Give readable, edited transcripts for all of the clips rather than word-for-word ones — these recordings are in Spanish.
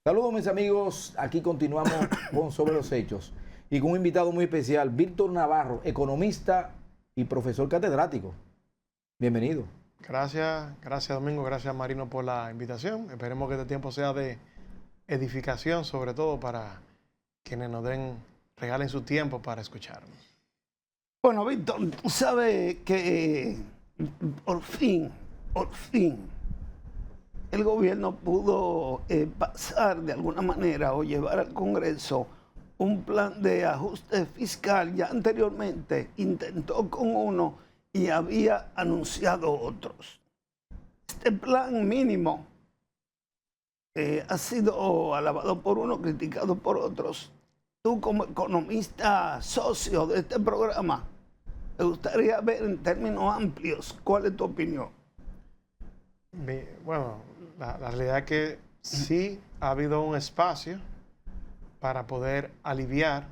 Saludos mis amigos, aquí continuamos con Sobre los Hechos y con un invitado muy especial, Víctor Navarro, economista y profesor catedrático. Bienvenido. Gracias Domingo, gracias Marino por la invitación. Esperemos que este tiempo sea de edificación, sobre todo para quienes regalen su tiempo para escucharnos. Bueno, Víctor, tú sabes que por fin, el gobierno pudo pasar de alguna manera o llevar al Congreso un plan de ajuste fiscal. Ya anteriormente intentó con uno y había anunciado otros. Este plan mínimo ha sido alabado por uno, criticado por otros. Tú como economista socio de este programa, me gustaría ver en términos amplios cuál es tu opinión. Bueno, la realidad es que sí ha habido un espacio para poder aliviar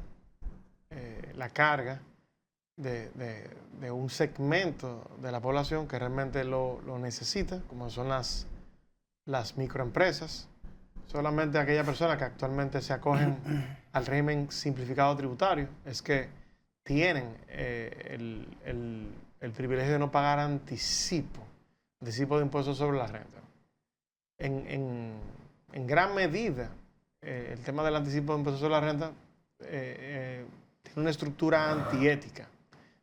la carga de un segmento de la población que realmente lo necesita, como son las microempresas. Solamente aquellas personas que actualmente se acogen al régimen simplificado tributario es que tienen el privilegio de no pagar anticipo de impuestos sobre la renta. En gran medida, el tema del anticipo de impuestos sobre la renta tiene una estructura antiética.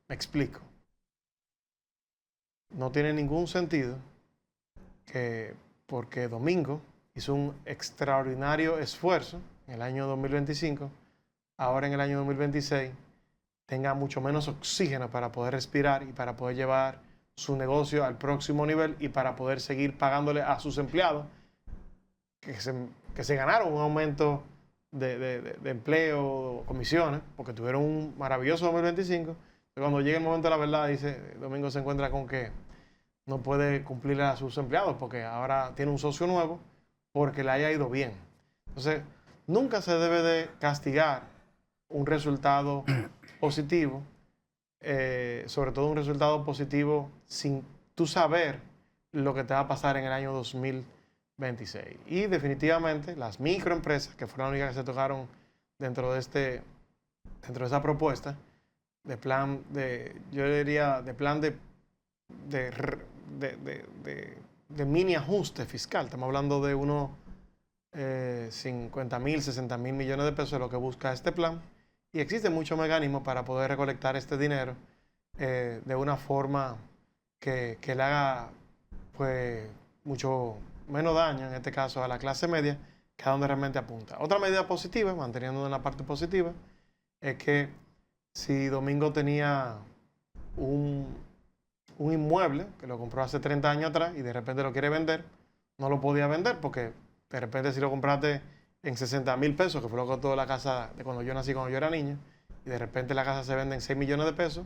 Me explico. No tiene ningún sentido que porque Domingo hizo un extraordinario esfuerzo en el año 2025, ahora en el año 2026 tenga mucho menos oxígeno para poder respirar y para poder llevar su negocio al próximo nivel y para poder seguir pagándole a sus empleados que se ganaron un aumento de empleo, comisiones, porque tuvieron un maravilloso 2025. Pero cuando llega el momento de la verdad, dice, Domingo se encuentra con que no puede cumplirle a sus empleados porque ahora tiene un socio nuevo porque le haya ido bien. Entonces, nunca se debe de castigar un resultado positivo, sobre todo un resultado positivo sin tú saber lo que te va a pasar en el año 2026. Y definitivamente las microempresas, que fueron las únicas que se tocaron dentro de esa propuesta, de plan yo diría, de plan de mini ajuste fiscal. Estamos hablando de unos 50.000, 60.000 millones de pesos, lo que busca este plan. Y existen muchos mecanismos para poder recolectar este dinero de una forma que le haga pues, mucho menos daño, en este caso a la clase media, que es a donde realmente apunta. Otra medida positiva, manteniendo en la parte positiva, es que si Domingo tenía un inmueble que lo compró hace 30 años atrás y de repente lo quiere vender, no lo podía vender porque de repente si lo compraste en 60.000 pesos, que fue lo que costó la casa de cuando yo nací, cuando yo era niño, y de repente la casa se vende en 6 millones de pesos,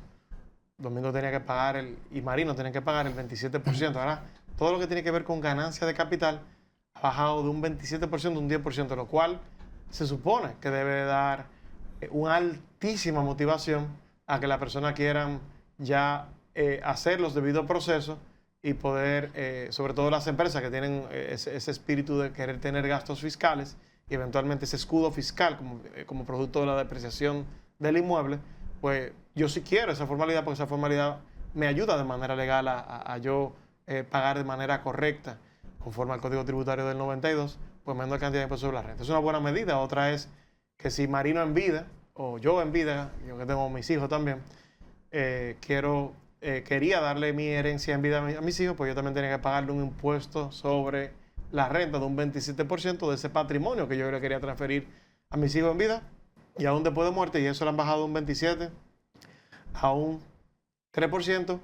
Domingo tenía que pagar y Marino tenía que pagar el 27%. Ahora, todo lo que tiene que ver con ganancia de capital ha bajado de un 27% a un 10%, lo cual se supone que debe dar una altísima motivación a que la persona quieran ya hacer los debidos procesos y poder, sobre todo las empresas que tienen ese espíritu de querer tener gastos fiscales y eventualmente ese escudo fiscal como producto de la depreciación del inmueble, pues yo sí quiero esa formalidad porque esa formalidad me ayuda de manera legal a yo pagar de manera correcta, conforme al Código Tributario del 92, pues menor cantidad de impuestos sobre la renta. Es una buena medida. Otra es que si Marino en vida, o yo en vida, yo que tengo mis hijos también, quería darle mi herencia en vida a mis hijos, pues yo también tenía que pagarle un impuesto sobre la renta de un 27% de ese patrimonio que yo le quería transferir a mis hijos en vida y aún después de muerte, y eso lo han bajado de un 27% a un 3%.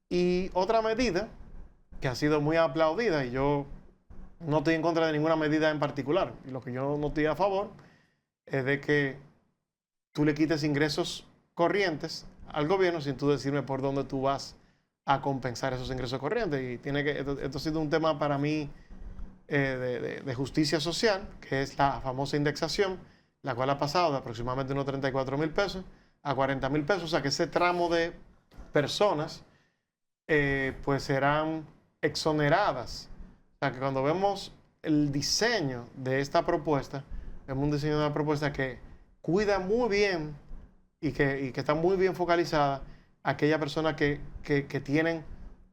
Y otra medida que ha sido muy aplaudida, y yo no estoy en contra de ninguna medida en particular, y lo que yo no estoy a favor es de que tú le quites ingresos corrientes al gobierno sin tú decirme por dónde tú vas a compensar esos ingresos corrientes. Y esto ha sido un tema para mí de justicia social, que es la famosa indexación, la cual ha pasado de aproximadamente unos 34.000 pesos a 40.000 pesos. O sea que ese tramo de personas pues serán exoneradas. O sea que cuando vemos el diseño de esta propuesta es un diseño de una propuesta que cuida muy bien y que está muy bien focalizada a aquellas personas que tienen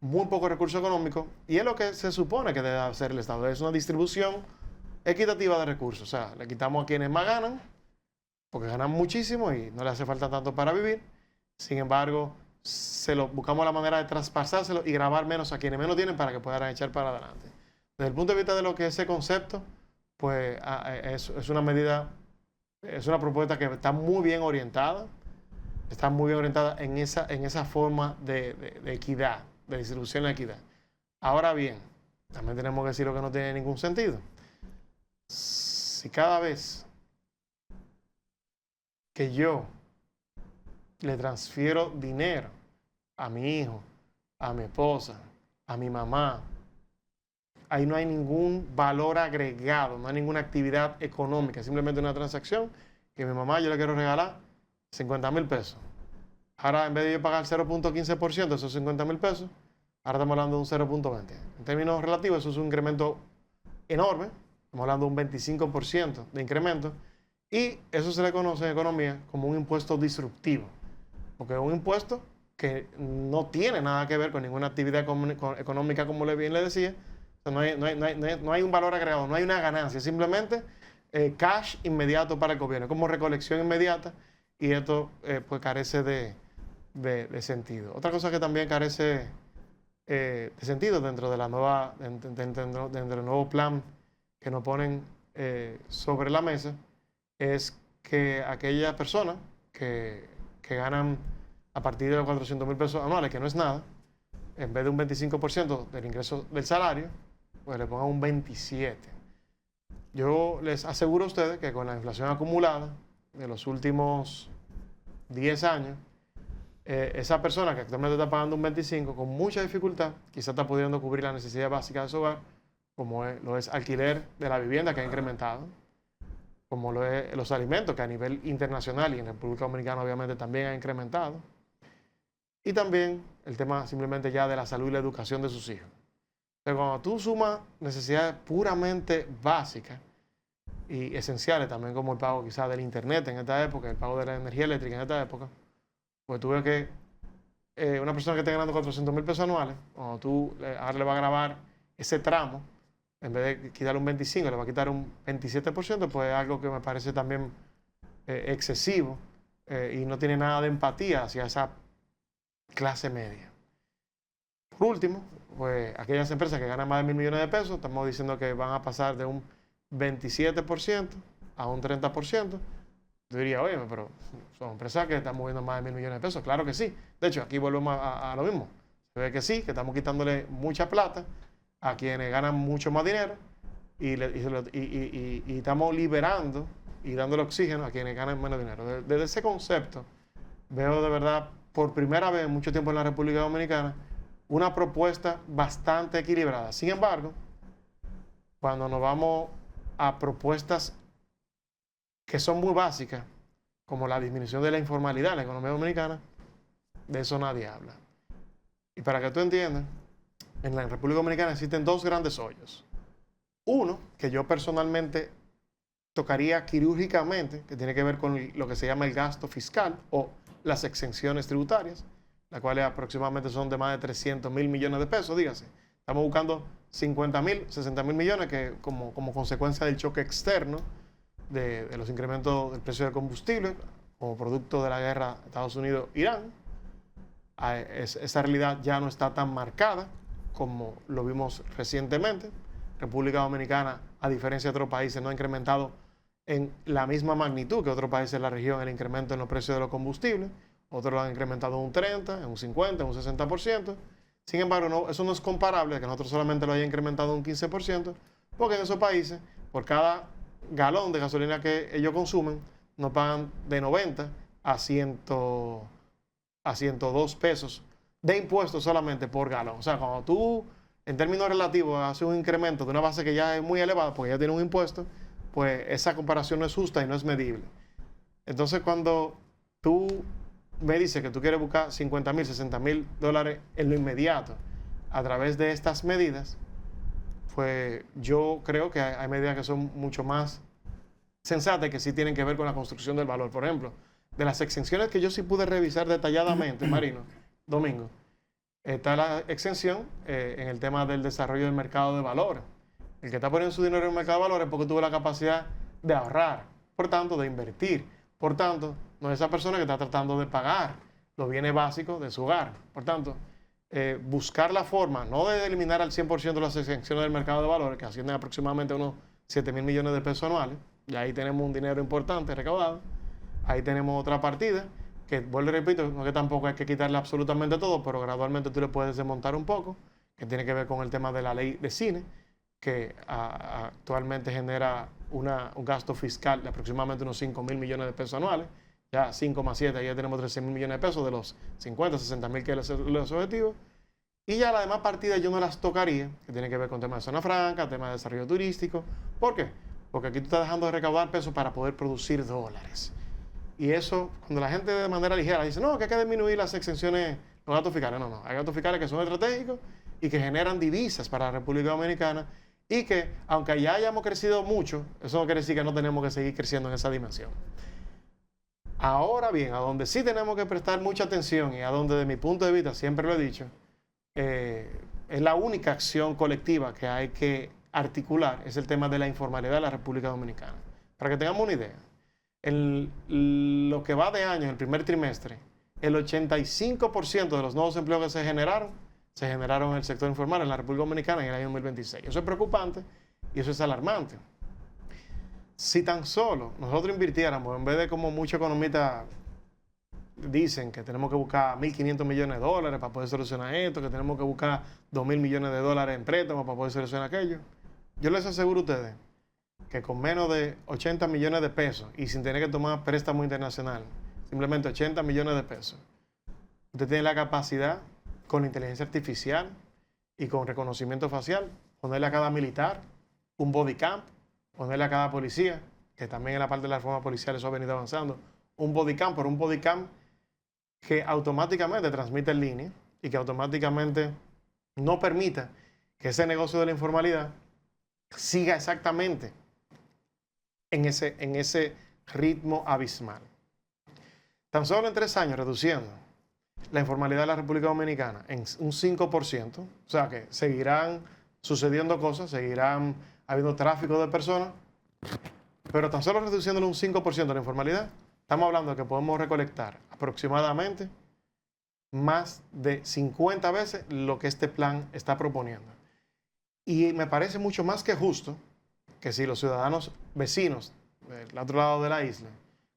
muy pocos recursos económicos, y es lo que se supone que debe hacer el Estado. Es una distribución equitativa de recursos. O sea, le quitamos a quienes más ganan, porque ganan muchísimo y no le hace falta tanto para vivir. Sin embargo, buscamos la manera de traspasárselo y grabar menos a quienes menos tienen para que puedan echar para adelante. Desde el punto de vista de lo que es ese concepto, pues es una medida, es una propuesta que está muy bien orientada, en esa forma de equidad, de distribución de equidad. Ahora bien, también tenemos que decir lo que no tiene ningún sentido. Si cada vez que yo le transfiero dinero a mi hijo, a mi esposa, a mi mamá, ahí no hay ningún valor agregado, no hay ninguna actividad económica, simplemente una transacción que mi mamá yo le quiero regalar 50,000 pesos. Ahora, en vez de yo pagar 0.15% de esos 50,000 pesos, ahora estamos hablando de un 0.20. En términos relativos, eso es un incremento enorme. Estamos hablando de un 25% de incremento. Y eso se le conoce en economía como un impuesto disruptivo. Porque es un impuesto que no tiene nada que ver con ninguna actividad económica, como bien le decía. O sea, no hay un valor agregado, no hay una ganancia. Simplemente cash inmediato para el gobierno. Es como recolección inmediata. Y esto pues carece de sentido. Otra cosa que también carece de sentido dentro del nuevo plan que nos ponen sobre la mesa es que aquellas personas que ganan a partir de los 400,000 pesos anuales, que no es nada, en vez de un 25% del ingreso del salario, pues le pongan un 27%. Yo les aseguro a ustedes que con la inflación acumulada de los últimos 10 años, esa persona que actualmente está pagando un 25%, con mucha dificultad, quizás está pudiendo cubrir la necesidad básica de su hogar, como lo es alquiler de la vivienda, que ha incrementado, como lo es los alimentos, que a nivel internacional y en República Dominicana obviamente también ha incrementado, y también el tema simplemente ya de la salud y la educación de sus hijos. Pero cuando tú sumas necesidades puramente básicas y esenciales, también como el pago quizás del internet en esta época, el pago de la energía eléctrica en esta época, pues tú ves que una persona que esté ganando 400,000 pesos anuales, cuando tú ahora le va a grabar ese tramo, en vez de quitarle un 25%, le va a quitar un 27%, pues es algo que me parece también excesivo y no tiene nada de empatía hacia esa clase media. Por último, pues aquellas empresas que ganan más de 1,000 millones de pesos, estamos diciendo que van a pasar de un 27% a un 30%. Yo diría, oye, pero son empresas que están moviendo más de 1,000 millones de pesos. Claro que sí. De hecho, aquí volvemos a lo mismo. Se ve que sí, que estamos quitándole mucha plata a quienes ganan mucho más dinero y estamos liberando y dándole oxígeno a quienes ganan menos dinero. Desde ese concepto, veo de verdad, por primera vez en mucho tiempo en la República Dominicana, una propuesta bastante equilibrada. Sin embargo, cuando nos vamos a propuestas que son muy básicas, como la disminución de la informalidad en la economía dominicana, de eso nadie habla. Y para que tú entiendas, en la República Dominicana existen dos grandes hoyos. Uno, que yo personalmente tocaría quirúrgicamente, que tiene que ver con lo que se llama el gasto fiscal o las exenciones tributarias, las cuales aproximadamente son de más de 300,000 millones de pesos, dígase. Estamos buscando 50,000, 60,000 millones que como consecuencia del choque externo de los incrementos del precio del combustible como producto de la guerra Estados Unidos-Irán. Esa realidad ya no está tan marcada como lo vimos recientemente. República Dominicana, a diferencia de otros países, no ha incrementado en la misma magnitud que otros países de la región el incremento en los precios de los combustibles. Otros lo han incrementado en un 30%, en un 50%, en un 60%. Sin embargo, eso no es comparable a que nosotros solamente lo haya incrementado un 15%, porque en esos países, por cada galón de gasolina que ellos consumen, nos pagan de 90 a 102 pesos de impuestos solamente por galón. O sea, cuando tú, en términos relativos, haces un incremento de una base que ya es muy elevada, porque ya tiene un impuesto, pues esa comparación no es justa y no es medible. Entonces, cuando tú me dices que tú quieres buscar 50,000, 60,000 dólares en lo inmediato a través de estas medidas, pues yo creo que hay medidas que son mucho más sensatas y que sí tienen que ver con la construcción del valor. Por ejemplo, de las exenciones que yo sí pude revisar detalladamente, Marino, Domingo, está la exención en el tema del desarrollo del mercado de valores. El que está poniendo su dinero en el mercado de valores es porque tuvo la capacidad de ahorrar, por tanto, de invertir. Por tanto, no es esa persona que está tratando de pagar los bienes básicos de su hogar. Por tanto, buscar la forma, no de eliminar al 100% de las exenciones del mercado de valores, que ascienden aproximadamente a unos 7.000 millones de pesos anuales, y ahí tenemos un dinero importante recaudado. Ahí tenemos otra partida, que vuelvo y repito, no que tampoco hay que quitarle absolutamente todo, pero gradualmente tú le puedes desmontar un poco, que tiene que ver con el tema de la ley de cine, que actualmente genera un gasto fiscal de aproximadamente unos 5.000 millones de pesos anuales. Ya 5 más 7, ya tenemos 13.000 millones de pesos de los 50, 60.000 que es los objetivos. Y ya las demás partidas yo no las tocaría, que tienen que ver con temas de zona franca, temas de desarrollo turístico. ¿Por qué? Porque aquí tú estás dejando de recaudar pesos para poder producir dólares. Y eso, cuando la gente de manera ligera dice, no, que hay que disminuir las exenciones, los gastos fiscales. No, hay gastos fiscales que son estratégicos y que generan divisas para la República Dominicana y que, aunque ya hayamos crecido mucho, eso no quiere decir que no tenemos que seguir creciendo en esa dimensión. Ahora bien, a donde sí tenemos que prestar mucha atención y a donde, desde mi punto de vista, siempre lo he dicho, es la única acción colectiva que hay que articular, es el tema de la informalidad de la República Dominicana. Para que tengamos una idea, en lo que va de año, en el primer trimestre, el 85% de los nuevos empleos que se generaron en el sector informal en la República Dominicana en el año 2026. Eso es preocupante y eso es alarmante. Si tan solo nosotros invirtiéramos, en vez de como muchos economistas dicen que tenemos que buscar 1.500 millones de dólares para poder solucionar esto, que tenemos que buscar 2.000 millones de dólares en préstamos para poder solucionar aquello, yo les aseguro a ustedes que con menos de 80 millones de pesos y sin tener que tomar préstamo internacional, simplemente 80 millones de pesos, usted tiene la capacidad con inteligencia artificial y con reconocimiento facial, ponerle a cada militar un body cam, ponerle a cada policía, que también en la parte de la reforma policial eso ha venido avanzando, un body cam, pero un body cam que automáticamente transmite en línea y que automáticamente no permita que ese negocio de la informalidad siga exactamente en ese ritmo abismal. Tan solo en 3 años reduciendo la informalidad de la República Dominicana en un 5%, o sea que seguirán sucediendo cosas, seguirán habiendo tráfico de personas, pero tan solo reduciéndole un 5% de la informalidad, estamos hablando de que podemos recolectar aproximadamente más de 50 veces lo que este plan está proponiendo. Y me parece mucho más que justo que si los ciudadanos vecinos del otro lado de la isla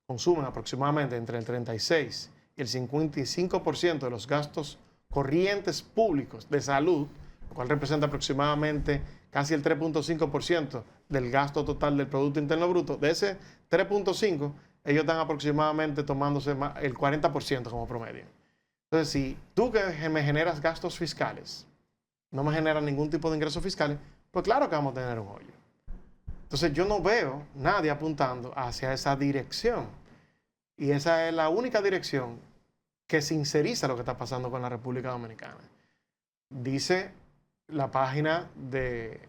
consumen aproximadamente entre el 36 y el 55% de los gastos corrientes públicos de salud, lo cual representa aproximadamente casi el 3.5% del gasto total del Producto Interno Bruto, de ese 3.5%, ellos están aproximadamente tomándose el 40% como promedio. Entonces, si tú que me generas gastos fiscales, no me generas ningún tipo de ingresos fiscales, pues claro que vamos a tener un hoyo. Entonces, yo no veo nadie apuntando hacia esa dirección. Y esa es la única dirección que sinceriza lo que está pasando con la República Dominicana. Dice la página del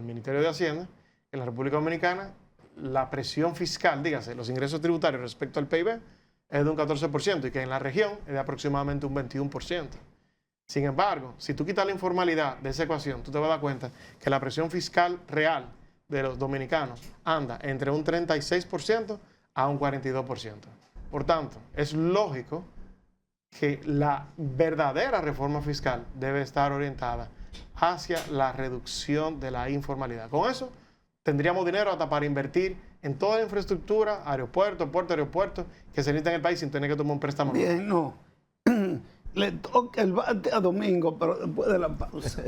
Ministerio de Hacienda, en la República Dominicana, la presión fiscal, dígase, los ingresos tributarios respecto al PIB, es de un 14% y que en la región es de aproximadamente un 21%. Sin embargo, si tú quitas la informalidad de esa ecuación, tú te vas a dar cuenta que la presión fiscal real de los dominicanos anda entre un 36% a un 42%. Por tanto, es lógico que la verdadera reforma fiscal debe estar orientada hacia la reducción de la informalidad. Con eso, tendríamos dinero hasta para invertir en toda la infraestructura, aeropuertos, puertos, aeropuertos, que se necesita en el país sin tener que tomar un préstamo. Bien, no. Le toca el bate a Domingo, pero después de la pausa.